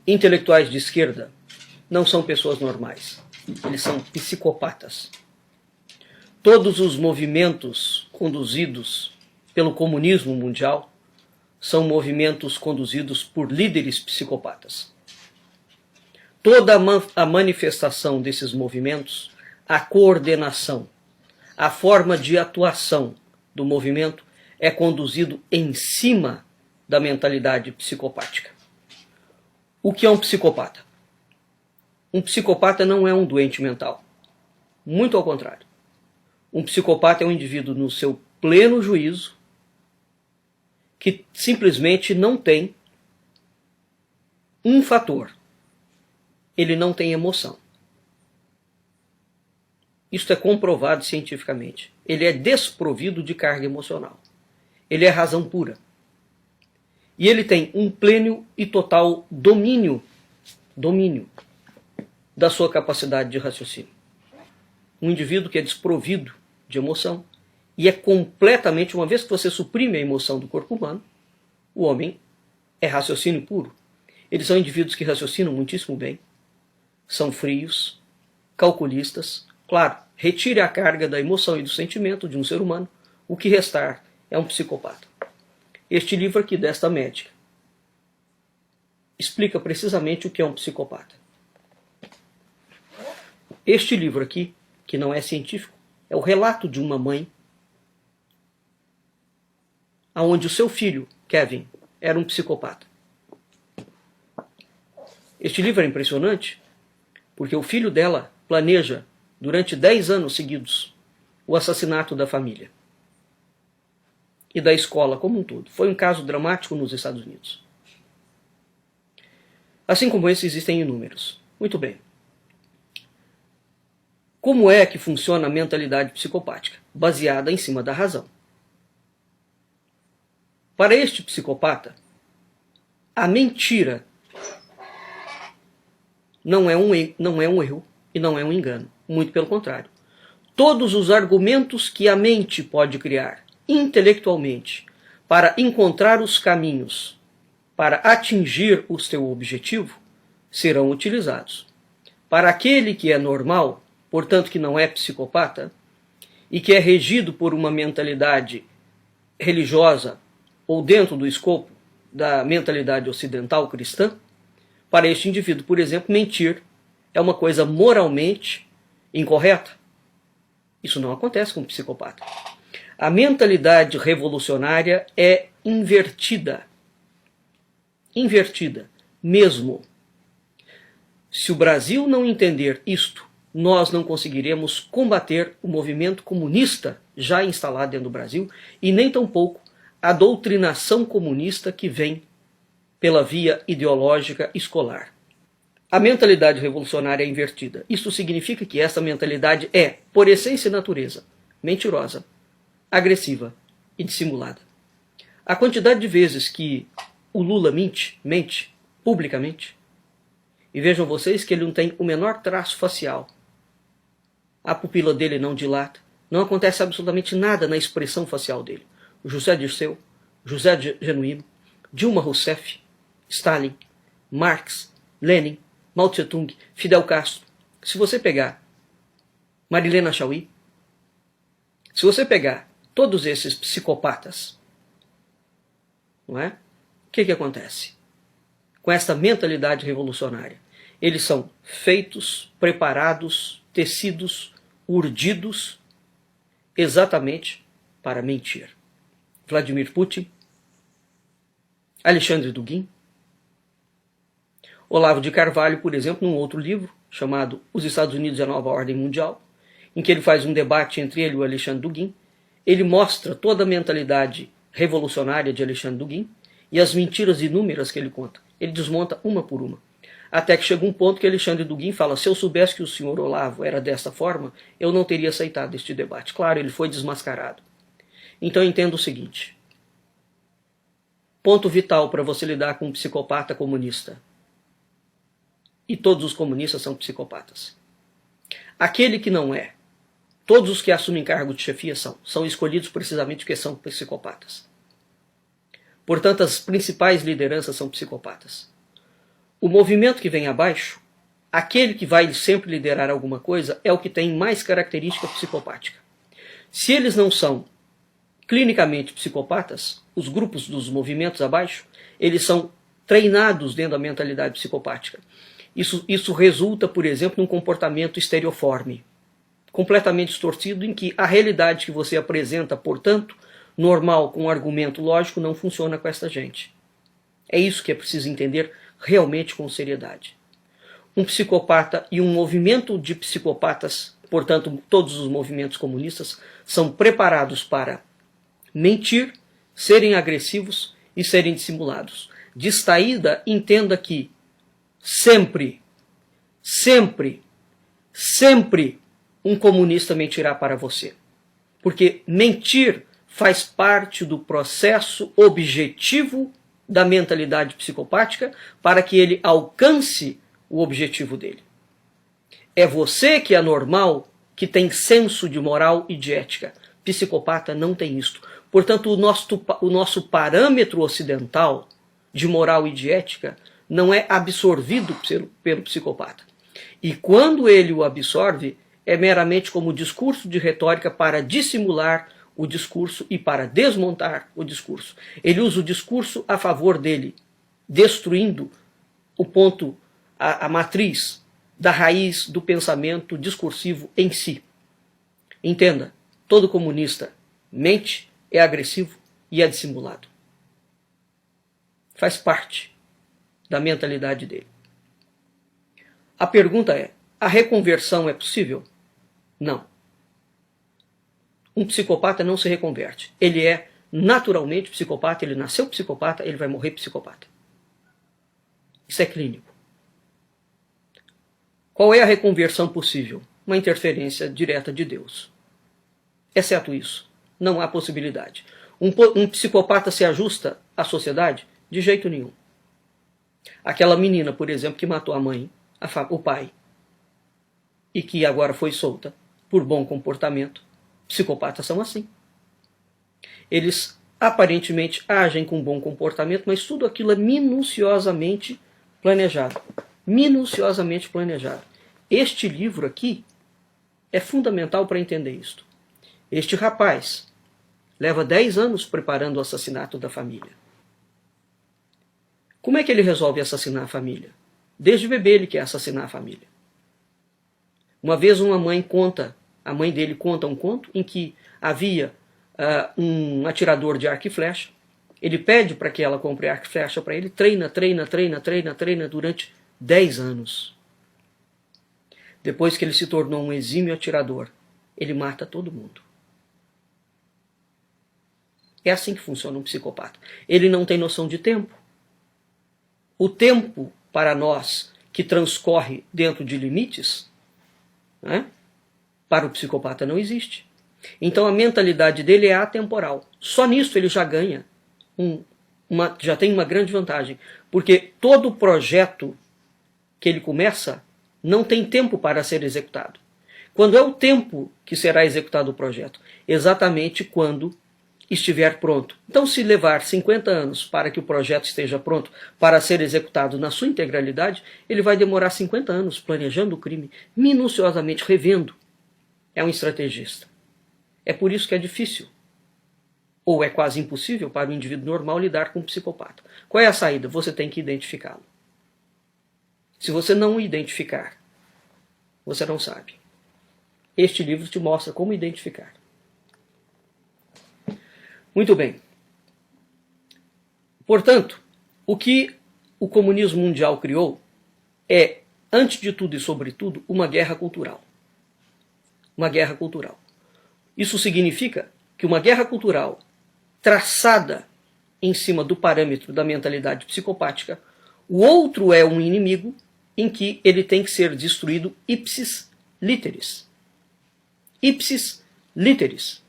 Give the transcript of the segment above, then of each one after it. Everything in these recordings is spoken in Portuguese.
intelectuais de esquerda não são pessoas normais. Eles são psicopatas. Todos os movimentos conduzidos pelo comunismo mundial são movimentos conduzidos por líderes psicopatas. Toda a manifestação desses movimentos, a coordenação, a forma de atuação do movimento é conduzido em cima da mentalidade psicopática. O que é um psicopata? Um psicopata não é um doente mental. Muito ao contrário. Um psicopata é um indivíduo no seu pleno juízo que simplesmente não tem um fator. Ele não tem emoção. Isto é comprovado cientificamente. Ele é desprovido de carga emocional. Ele é razão pura. E ele tem um pleno e total domínio da sua capacidade de raciocínio. Um indivíduo que é desprovido de emoção e é completamente, uma vez que você suprime a emoção do corpo humano, o homem é raciocínio puro. Eles são indivíduos que raciocinam muitíssimo bem, são frios, calculistas. Claro, retire a carga da emoção e do sentimento de um ser humano, o que restar é um psicopata. Este livro aqui desta médica explica precisamente o que é um psicopata. Este livro aqui, que não é científico, é o relato de uma mãe onde o seu filho, Kevin, era um psicopata. Este livro é impressionante porque o filho dela planeja, durante 10 anos seguidos, o assassinato da família e da escola como um todo. Foi um caso dramático nos Estados Unidos. Assim como esse, existem inúmeros. Muito bem. Como é que funciona a mentalidade psicopática? Baseada em cima da razão. Para este psicopata, a mentira não é um erro e não é um engano. Muito pelo contrário. Todos os argumentos que a mente pode criar intelectualmente para encontrar os caminhos para atingir o seu objetivo serão utilizados. Para aquele que é normal, portanto que não é psicopata, e que é regido por uma mentalidade religiosa ou dentro do escopo da mentalidade ocidental cristã, para este indivíduo, por exemplo, mentir é uma coisa moralmente incorreta. Isso não acontece com um psicopata. A mentalidade revolucionária é invertida. Invertida, mesmo. Se o Brasil não entender isto, nós não conseguiremos combater o movimento comunista já instalado dentro do Brasil e nem tampouco a doutrinação comunista que vem pela via ideológica escolar. A mentalidade revolucionária é invertida. Isso significa que essa mentalidade é, por essência e natureza, mentirosa, agressiva e dissimulada. A quantidade de vezes que o Lula mente publicamente, e vejam vocês que ele não tem o menor traço facial. A pupila dele não dilata, não acontece absolutamente nada na expressão facial dele. O José Dirceu, José Genuíno, Dilma Rousseff, Stalin, Marx, Lenin, Mao Tse-tung, Fidel Castro. Se você pegar Marilena Chauí, se você pegar todos esses psicopatas, não é? O que acontece? Com essa mentalidade revolucionária, eles são feitos, preparados, tecidos, urdidos, exatamente para mentir. Vladimir Putin, Alexandre Dugin, Olavo de Carvalho, por exemplo, num outro livro chamado Os Estados Unidos e a Nova Ordem Mundial, em que ele faz um debate entre ele e o Alexandre Dugin, ele mostra toda a mentalidade revolucionária de Alexandre Dugin e as mentiras inúmeras que ele conta. Ele desmonta uma por uma. Até que chega um ponto que Alexandre Dugin fala: se eu soubesse que o senhor Olavo era desta forma, eu não teria aceitado este debate. Claro, ele foi desmascarado. Então entenda o seguinte. Ponto vital para você lidar com um psicopata comunista. E todos os comunistas são psicopatas. Aquele que não é, todos os que assumem cargo de chefia são escolhidos precisamente porque são psicopatas. Portanto, as principais lideranças são psicopatas. o movimento que vem abaixo, aquele que vai sempre liderar alguma coisa, é o que tem mais característica psicopática. Se eles não são clinicamente psicopatas, os grupos dos movimentos abaixo, eles são treinados dentro da mentalidade psicopática. Isso resulta, por exemplo, num comportamento estereoforme, completamente distorcido, em que a realidade que você apresenta, portanto, normal, com um argumento lógico, não funciona com essa gente. É isso que é preciso entender realmente com seriedade. Um psicopata e um movimento de psicopatas, portanto, todos os movimentos comunistas, são preparados para mentir, serem agressivos e serem dissimulados. De saída, entenda que sempre um comunista mentirá para você. Porque mentir faz parte do processo objetivo da mentalidade psicopática para que ele alcance o objetivo dele. É você que é normal, que tem senso de moral e de ética. Psicopata não tem isto. Portanto, o nosso parâmetro ocidental de moral e de ética não é absorvido pelo psicopata. E quando ele o absorve, é meramente como discurso de retórica para dissimular o discurso e para desmontar o discurso. Ele usa o discurso a favor dele, destruindo o ponto, a matriz da raiz do pensamento discursivo em si. Entenda, todo comunista mente, é agressivo e é dissimulado. Faz parte da mentalidade dele. A pergunta é, a reconversão é possível? Não. Um psicopata não se reconverte. Ele é naturalmente psicopata, ele nasceu psicopata, ele vai morrer psicopata. Isso é clínico. Qual é a reconversão possível? Uma interferência direta de Deus. Exceto isso, não há possibilidade. Um psicopata se ajusta à sociedade? De jeito nenhum. Aquela menina, por exemplo, que matou a mãe, o pai, e que agora foi solta por bom comportamento, psicopatas são assim. Eles aparentemente agem com bom comportamento, mas tudo aquilo é minuciosamente planejado. Minuciosamente planejado. Este livro aqui é fundamental para entender isto. Este rapaz leva 10 anos preparando o assassinato da família. Como é que ele resolve assassinar a família? Desde bebê ele quer assassinar a família. Uma vez a mãe dele conta um conto em que havia um atirador de arco e flecha. Ele pede para que ela compre arco e flecha para ele, treina durante 10 anos. Depois que ele se tornou um exímio atirador, ele mata todo mundo. É assim que funciona um psicopata. Ele não tem noção de tempo. O tempo, para nós, que transcorre dentro de limites, né, para o psicopata não existe. Então a mentalidade dele é atemporal. Só nisso ele já ganha, já tem uma grande vantagem. Porque todo projeto que ele começa não tem tempo para ser executado. Quando é o tempo que será executado o projeto? Exatamente quando estiver pronto. Então, se levar 50 anos para que o projeto esteja pronto para ser executado na sua integralidade, ele vai demorar 50 anos planejando o crime, minuciosamente revendo. É um estrategista. É por isso que é difícil, ou é quase impossível para o indivíduo normal lidar com um psicopata. Qual é a saída? Você tem que identificá-lo. Se você não o identificar, você não sabe. Este livro te mostra como identificar. Muito bem. Portanto, o que o comunismo mundial criou é, antes de tudo e sobretudo, uma guerra cultural. Uma guerra cultural. Isso significa que uma guerra cultural traçada em cima do parâmetro da mentalidade psicopática, o outro é um inimigo em que ele tem que ser destruído ipsis literis. Ipsis literis.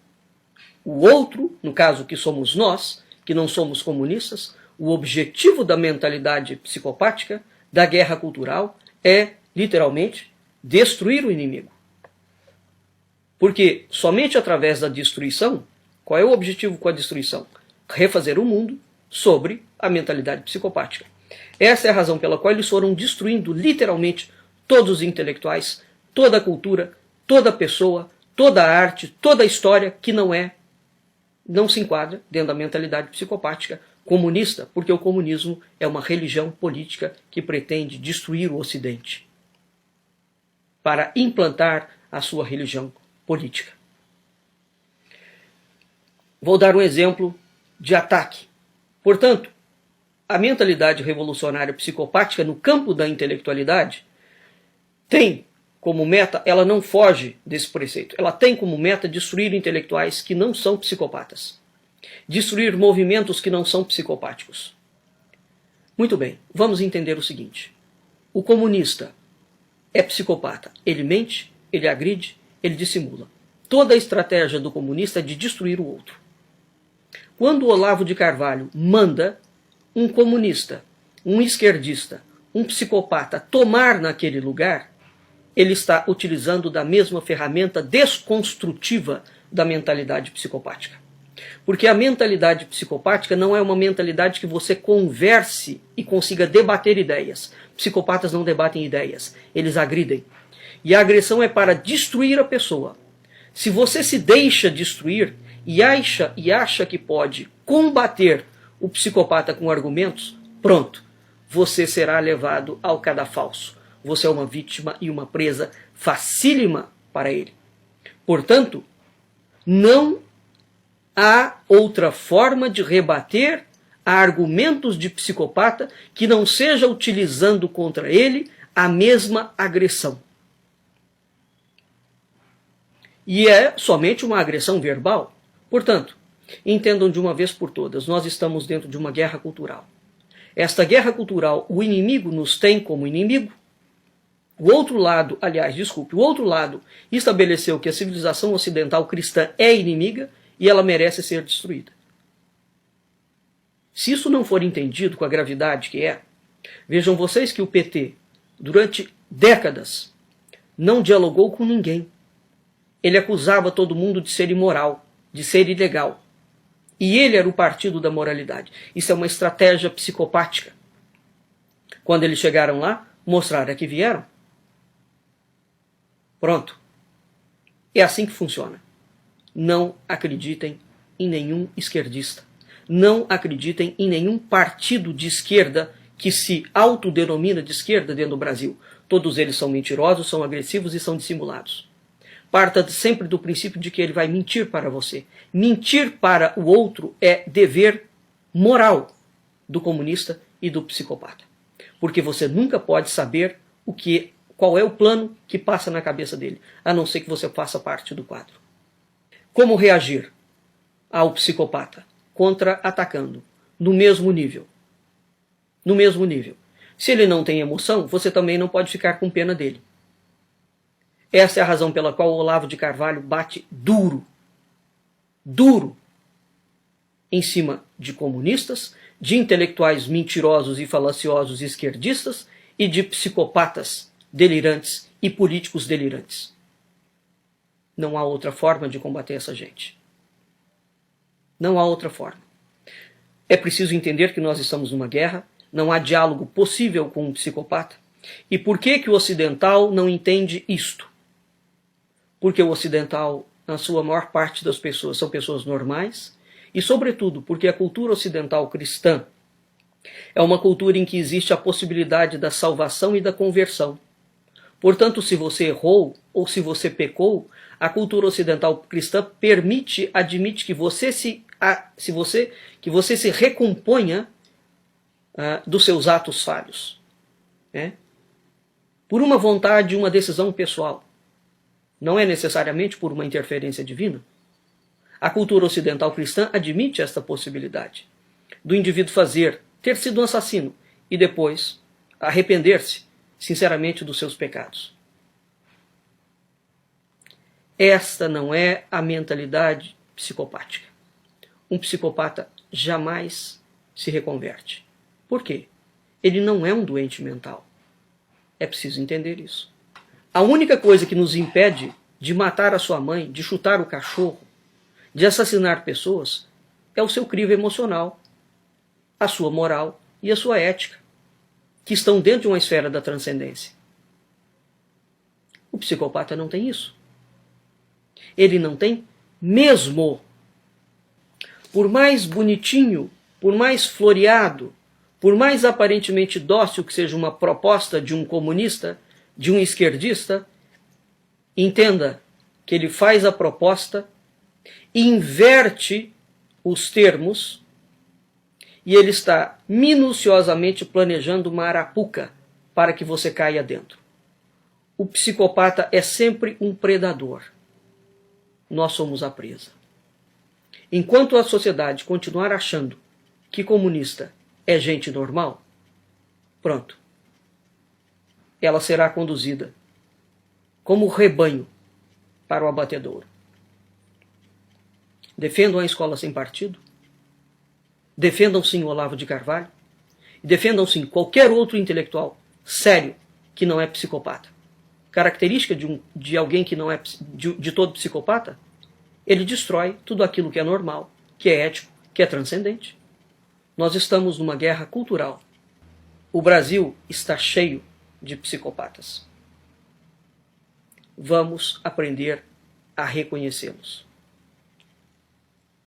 O outro, no caso que somos nós, que não somos comunistas, o objetivo da mentalidade psicopática, da guerra cultural, é, literalmente, destruir o inimigo. Porque somente através da destruição, qual é o objetivo com a destruição? Refazer o mundo sobre a mentalidade psicopática. Essa é a razão pela qual eles foram destruindo literalmente todos os intelectuais, toda a cultura, toda a pessoa, toda a arte, toda a história que não se enquadra dentro da mentalidade psicopática comunista, porque o comunismo é uma religião política que pretende destruir o Ocidente para implantar a sua religião política. Vou dar um exemplo de ataque. Portanto, a mentalidade revolucionária psicopática no campo da intelectualidade tem como meta, ela não foge desse preceito, ela tem como meta destruir intelectuais que não são psicopatas, destruir movimentos que não são psicopáticos. Muito bem, vamos entender o seguinte: o comunista é psicopata, ele mente, ele agride, ele dissimula. Toda a estratégia do comunista é de destruir o outro. Quando o Olavo de Carvalho manda um comunista, um esquerdista, um psicopata tomar naquele lugar, ele está utilizando da mesma ferramenta desconstrutiva da mentalidade psicopática. Porque a mentalidade psicopática não é uma mentalidade que você converse e consiga debater ideias. Psicopatas não debatem ideias, eles agridem. E a agressão é para destruir a pessoa. Se você se deixa destruir e acha que pode combater o psicopata com argumentos, pronto, você será levado ao cadafalso. Você é uma vítima e uma presa facílima para ele. Portanto, não há outra forma de rebater a argumentos de psicopata que não seja utilizando contra ele a mesma agressão. E é somente uma agressão verbal. Portanto, entendam de uma vez por todas, nós estamos dentro de uma guerra cultural. Esta guerra cultural, o inimigo nos tem como inimigo. O outro lado estabeleceu que a civilização ocidental cristã é inimiga e ela merece ser destruída. Se isso não for entendido com a gravidade que é, vejam vocês que o PT, durante décadas, não dialogou com ninguém. Ele acusava todo mundo de ser imoral, de ser ilegal. E ele era o partido da moralidade. Isso é uma estratégia psicopática. Quando eles chegaram lá, mostraram que vieram. Pronto. É assim que funciona. Não acreditem em nenhum esquerdista. Não acreditem em nenhum partido de esquerda que se autodenomina de esquerda dentro do Brasil. Todos eles são mentirosos, são agressivos e são dissimulados. Parta sempre do princípio de que ele vai mentir para você. Mentir para o outro é dever moral do comunista e do psicopata. Porque você nunca pode saber qual é o plano que passa na cabeça dele, a não ser que você faça parte do quadro. Como reagir ao psicopata? Contra-atacando, no mesmo nível. No mesmo nível. Se ele não tem emoção, você também não pode ficar com pena dele. Essa é a razão pela qual o Olavo de Carvalho bate duro em cima de comunistas, de intelectuais mentirosos e falaciosos esquerdistas e de psicopatas delirantes e políticos delirantes. Não há outra forma de combater essa gente. Não há outra forma. É preciso entender que nós estamos numa guerra, não há diálogo possível com um psicopata. E por que o ocidental não entende isto? Porque o ocidental, na sua maior parte das pessoas, são pessoas normais, e sobretudo porque a cultura ocidental cristã é uma cultura em que existe a possibilidade da salvação e da conversão. Portanto, se você errou ou se você pecou, a cultura ocidental cristã admite que você se recomponha dos seus atos falhos. Por uma vontade, uma decisão pessoal. Não é necessariamente por uma interferência divina. A cultura ocidental cristã admite esta possibilidade do indivíduo ter sido um assassino e depois arrepender-se sinceramente dos seus pecados. Esta não é a mentalidade psicopática. Um psicopata jamais se reconverte. Por quê? Ele não é um doente mental. É preciso entender isso. A única coisa que nos impede de matar a sua mãe, de chutar o cachorro, de assassinar pessoas, é o seu crivo emocional, a sua moral e a sua ética. que estão dentro de uma esfera da transcendência. O psicopata não tem isso. Ele não tem mesmo. Por mais bonitinho, por mais floreado, por mais aparentemente dócil que seja uma proposta de um comunista, de um esquerdista, entenda que ele faz a proposta, inverte os termos e ele está minuciosamente planejando uma arapuca para que você caia dentro. O psicopata é sempre um predador. Nós somos a presa. Enquanto a sociedade continuar achando que comunista é gente normal, pronto. Ela será conduzida como rebanho para o abatedouro. Defendam a escola sem partido, defendam sim o Olavo de Carvalho, e defendam sim qualquer outro intelectual sério que não é psicopata. Característica de alguém que não é de todo psicopata, ele destrói tudo aquilo que é normal, que é ético, que é transcendente. Nós estamos numa guerra cultural. O Brasil está cheio de psicopatas. Vamos aprender a reconhecê-los.